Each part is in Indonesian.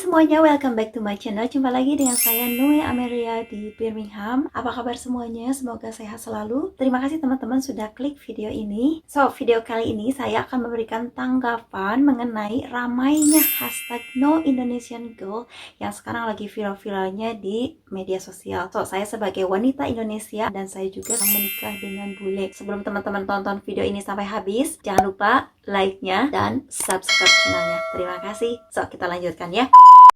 semuanya, welcome back to my channel. Jumpa lagi dengan saya Noe Amelia di Birmingham. Apa kabar semuanya? Semoga sehat selalu. Terima kasih teman-teman sudah klik video ini. Video kali ini saya akan memberikan tanggapan mengenai ramainya hashtag No Indonesian Girl yang sekarang lagi viral-viralnya di media sosial. Saya sebagai wanita Indonesia dan saya juga sedang menikah dengan bule. Sebelum teman-teman tonton video ini sampai habis, jangan lupa like-nya dan subscribe channelnya. Terima kasih. Kita lanjutkan ya.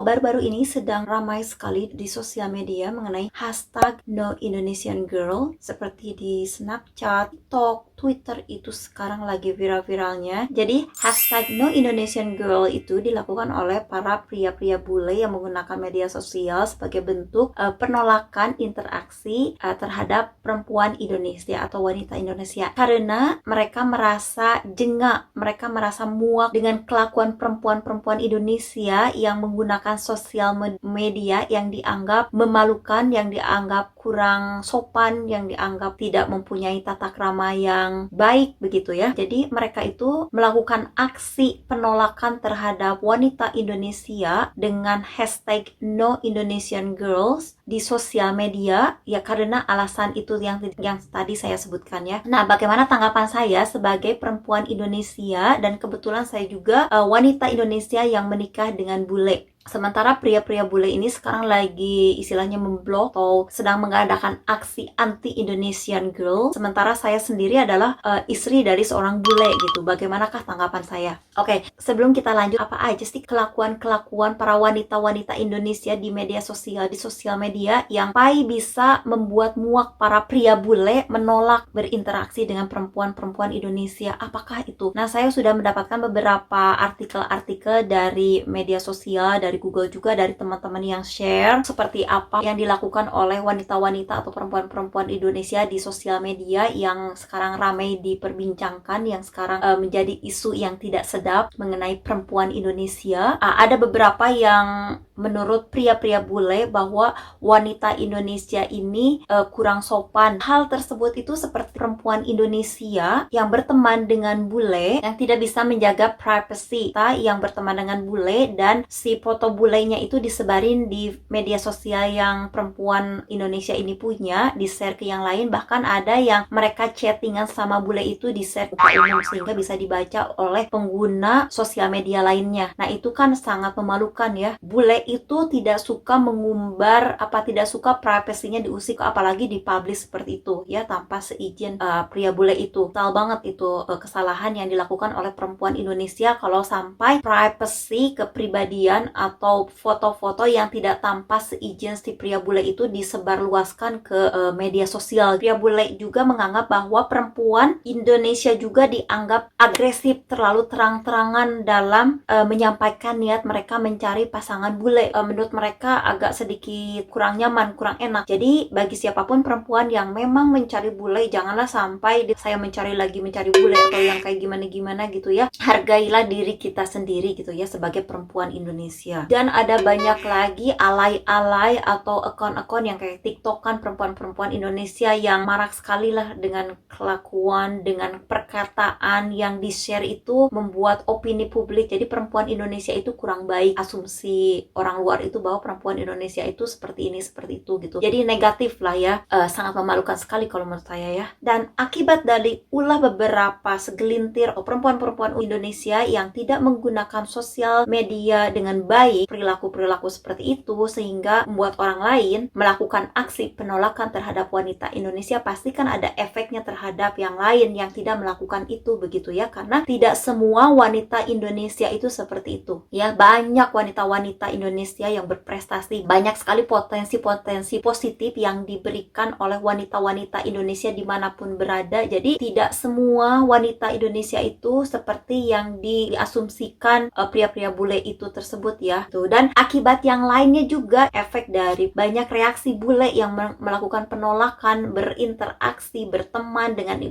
Baru-baru ini sedang ramai sekali di sosial media mengenai hashtag No Indonesian Girl, seperti di Snapchat, TikTok, Twitter itu sekarang lagi viral-viralnya. Jadi hashtag No Indonesian Girl itu dilakukan oleh para pria-pria bule yang menggunakan media sosial sebagai bentuk penolakan interaksi terhadap perempuan Indonesia atau wanita Indonesia, karena mereka merasa jengak, mereka merasa muak dengan kelakuan perempuan-perempuan Indonesia yang menggunakan sosial media yang dianggap memalukan, yang dianggap kurang sopan, yang dianggap tidak mempunyai tata krama yang baik begitu ya. Jadi mereka itu melakukan aksi penolakan terhadap wanita Indonesia dengan hashtag No Indonesian Girls di sosial media ya, karena alasan itu yang tadi saya sebutkan ya. Nah, bagaimana tanggapan saya sebagai perempuan Indonesia dan kebetulan saya juga wanita Indonesia yang menikah dengan bule. Sementara pria-pria bule ini sekarang lagi istilahnya memblok atau sedang mengadakan aksi anti-Indonesian Girl. Sementara saya sendiri adalah istri dari seorang bule gitu. Bagaimanakah tanggapan saya? Oke, sebelum kita lanjut, apa aja sih kelakuan-kelakuan para wanita-wanita Indonesia di media sosial, di sosial media yang bisa membuat muak para pria bule menolak berinteraksi dengan perempuan-perempuan Indonesia? Apakah itu? Nah, saya sudah mendapatkan beberapa artikel-artikel dari media sosial, dari Google juga, dari teman-teman yang share seperti apa yang dilakukan oleh wanita-wanita atau perempuan-perempuan Indonesia di sosial media yang sekarang ramai diperbincangkan, yang sekarang menjadi isu yang tidak sedap mengenai perempuan Indonesia. Ada beberapa yang menurut pria-pria bule bahwa wanita Indonesia ini kurang sopan. Hal tersebut itu seperti perempuan Indonesia yang berteman dengan bule yang tidak bisa menjaga privacy, yang berteman dengan bule dan si foto bulenya itu disebarin di media sosial yang perempuan Indonesia ini punya, di-share ke yang lain. Bahkan ada yang mereka chattingan sama bule itu di-share ke umum sehingga bisa dibaca oleh pengguna sosial media lainnya. Nah, itu kan sangat memalukan ya. Bule itu tidak suka mengumbar, tidak suka privasinya diusik, apalagi dipublish seperti itu ya, tanpa seizin pria bule itu. Salah banget itu kesalahan yang dilakukan oleh perempuan Indonesia kalau sampai privasi, kepribadian atau foto-foto yang tidak tanpa seizin si pria bule itu disebarluaskan ke media sosial. Pria bule juga menganggap bahwa perempuan Indonesia juga dianggap agresif, terlalu terang-terangan dalam menyampaikan niat mereka mencari pasangan bule. Menurut mereka agak sedikit kurang nyaman, kurang enak. Jadi bagi siapapun perempuan yang memang mencari bule, janganlah sampai saya mencari bule atau yang kayak gimana-gimana gitu ya. Hargailah diri kita sendiri gitu ya sebagai perempuan Indonesia. Dan ada banyak lagi alay-alay atau akun-akun yang kayak TikTokan perempuan-perempuan Indonesia yang marak sekali lah dengan kelakuan, dengan perkataan yang di-share itu membuat opini publik. Jadi perempuan Indonesia itu kurang baik. Asumsi orang luar itu bahwa perempuan Indonesia itu seperti ini, seperti itu gitu. Jadi negatif lah ya. Sangat memalukan sekali kalau menurut saya ya. Dan akibat dari ulah beberapa segelintir perempuan-perempuan Indonesia yang tidak menggunakan sosial media dengan baik, perilaku-perilaku seperti itu sehingga membuat orang lain melakukan aksi penolakan terhadap wanita Indonesia, pasti kan ada efeknya terhadap yang lain yang tidak melakukan itu begitu ya, karena tidak semua wanita Indonesia itu seperti itu ya. Banyak wanita-wanita Indonesia yang berprestasi, banyak sekali potensi-potensi positif yang diberikan oleh wanita-wanita Indonesia dimanapun berada. Jadi tidak semua wanita Indonesia itu seperti yang diasumsikan pria-pria bule itu tersebut ya. Dan akibat yang lainnya juga efek dari banyak reaksi bule yang melakukan penolakan, berinteraksi, berteman dengan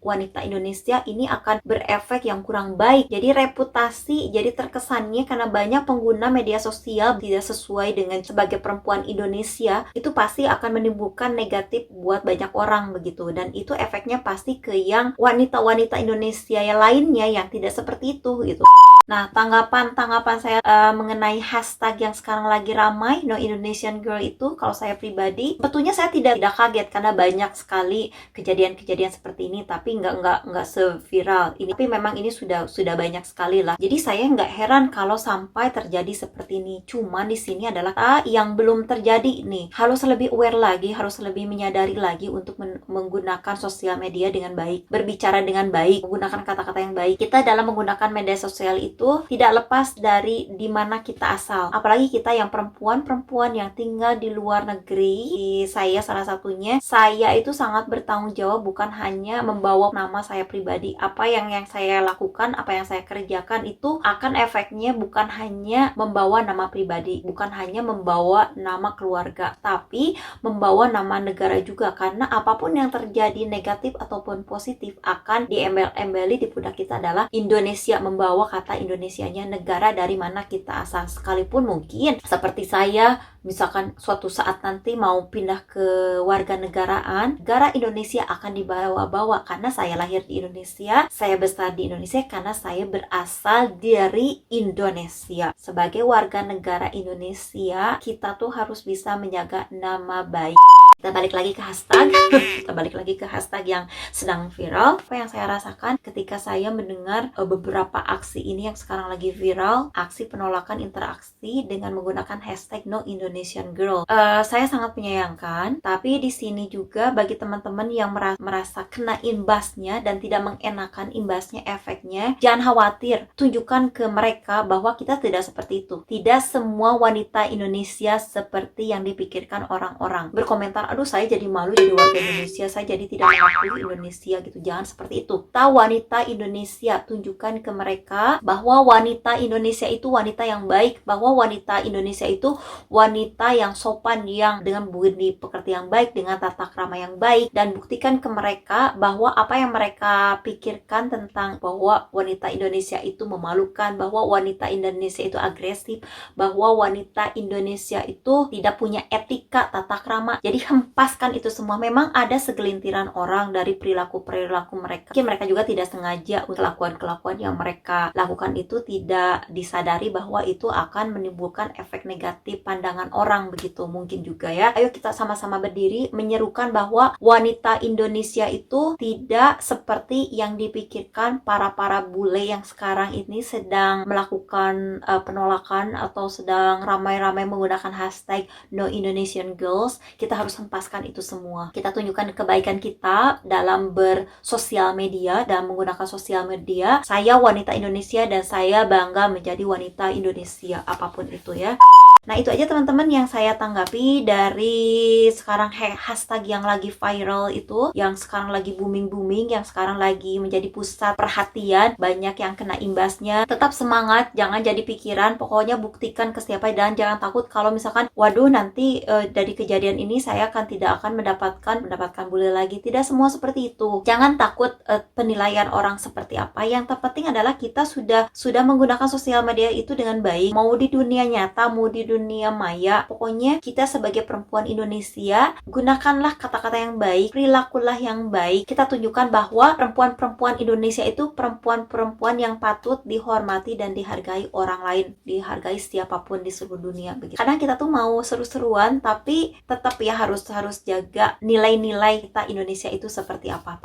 wanita Indonesia, ini akan berefek yang kurang baik. Jadi reputasi, jadi terkesannya karena banyak pengguna media sosial sosial tidak sesuai dengan sebagai perempuan Indonesia, itu pasti akan menimbulkan negatif buat banyak orang begitu, dan itu efeknya pasti ke yang wanita-wanita Indonesia yang lainnya yang tidak seperti itu gitu. Nah, tanggapan saya mengenai hashtag yang sekarang lagi ramai, No Indonesian Girl itu, kalau saya pribadi, sebetulnya saya tidak kaget karena banyak sekali kejadian-kejadian seperti ini, tapi nggak seviral ini. Tapi memang ini sudah banyak sekali lah. Jadi saya nggak heran kalau sampai terjadi seperti ini. Cuman di sini adalah yang belum terjadi nih, harus lebih aware lagi, harus lebih menyadari lagi untuk menggunakan sosial media dengan baik, berbicara dengan baik, menggunakan kata-kata yang baik. Kita dalam menggunakan media sosial itu tidak lepas dari di mana kita asal. Apalagi kita yang perempuan yang tinggal di luar negeri. Saya salah satunya, saya itu sangat bertanggung jawab, bukan hanya membawa nama saya pribadi. Apa yang saya lakukan, apa yang saya kerjakan itu akan efeknya bukan hanya membawa nama pribadi, bukan hanya membawa nama keluarga, tapi membawa nama negara juga. Karena apapun yang terjadi negatif ataupun positif akan diembel-embeli di pundak kita adalah Indonesia, membawa kata Indonesianya, negara dari mana kita asal. Sekalipun mungkin seperti saya, misalkan suatu saat nanti mau pindah ke warga negaraan, negara Indonesia akan dibawa-bawa karena saya lahir di Indonesia, saya besar di Indonesia karena saya berasal dari Indonesia. Sebagai warga negara Indonesia, kita tuh harus bisa menjaga nama baik. Kita balik lagi ke hashtag kita balik lagi ke hashtag yang sedang viral. Apa yang saya rasakan ketika saya mendengar beberapa aksi ini yang sekarang lagi viral, aksi penolakan interaksi dengan menggunakan hashtag No Indonesian Girl. Saya sangat menyayangkan, tapi di sini juga bagi teman-teman yang merasa kena imbasnya dan tidak mengenakan imbasnya, efeknya, jangan khawatir, tunjukkan ke mereka bahwa kita tidak seperti itu. Tidak semua wanita Indonesia seperti yang dipikirkan orang-orang. Berkomentar, aduh saya jadi malu jadi warga Indonesia, saya jadi tidak mengakui Indonesia gitu. Jangan seperti itu. Tahu wanita Indonesia, tunjukkan ke mereka bahwa wanita Indonesia itu wanita yang baik, bahwa wanita Indonesia itu wanita yang sopan, yang dengan budi pekerti yang baik, dengan tata krama yang baik, dan buktikan ke mereka bahwa apa yang mereka pikirkan tentang bahwa wanita Indonesia itu memalukan, bahwa wanita Indonesia itu agresif, bahwa wanita Indonesia itu tidak punya etika, tata krama. Jadi hempaskan itu semua. Memang ada segelintiran orang dari perilaku-perilaku mereka. Mungkin mereka juga tidak sengaja, kelakuan-kelakuan yang mereka lakukan itu tidak disadari bahwa itu akan menimbulkan efek negatif pandangan orang begitu, mungkin juga ya. Ayo kita sama-sama berdiri menyerukan bahwa wanita Indonesia itu tidak seperti yang dipikirkan para bule yang sekarang ini sedang melakukan penolakan atau sedang ramai-ramai menggunakan hashtag No Indonesian Girls. Kita harus hempaskan itu semua. Kita tunjukkan kebaikan kita dalam bersosial media, dalam menggunakan sosial media. Saya wanita Indonesia dan saya bangga menjadi wanita Indonesia, apapun itu ya. Nah, itu aja teman-teman yang saya tanggapi dari sekarang hashtag yang lagi viral itu, yang sekarang lagi booming, yang sekarang lagi menjadi pusat perhatian, banyak yang kena imbasnya. Tetap semangat, jangan jadi pikiran, pokoknya buktikan ke siapa, dan jangan takut kalau misalkan waduh nanti dari kejadian ini saya tidak akan mendapatkan bule lagi. Tidak semua seperti itu. Jangan takut penilaian orang seperti apa. Yang terpenting adalah kita sudah menggunakan sosial media itu dengan baik, mau di dunia nyata, mau di dunia maya. Pokoknya kita sebagai perempuan Indonesia, gunakanlah kata-kata yang baik, perilakulah yang baik. Kita tunjukkan bahwa perempuan-perempuan Indonesia itu perempuan-perempuan yang patut dihormati dan dihargai orang lain, dihargai siapapun di seluruh dunia begitu. Kadang kita tuh mau seru-seruan, tapi tetap ya harus jaga nilai-nilai kita Indonesia itu seperti apa.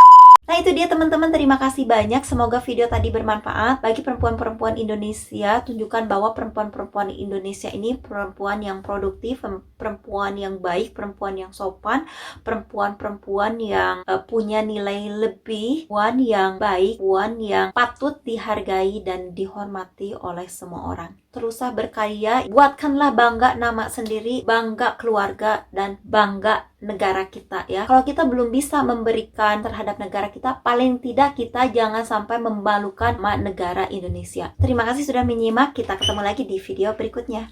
Nah, itu dia teman-teman, terima kasih banyak. Semoga video tadi bermanfaat bagi perempuan-perempuan Indonesia. Tunjukkan bahwa perempuan-perempuan Indonesia ini perempuan yang produktif, perempuan yang baik, perempuan yang sopan, perempuan-perempuan yang punya nilai lebih, perempuan yang baik, perempuan yang patut dihargai dan dihormati oleh semua orang. Teruslah berkarya, buatkanlah bangga nama sendiri, bangga keluarga, dan bangga negara kita ya. Kalau kita belum bisa memberikan terhadap negara kita, paling tidak kita jangan sampai memalukan negara Indonesia. Terima kasih sudah menyimak, kita ketemu lagi di video berikutnya.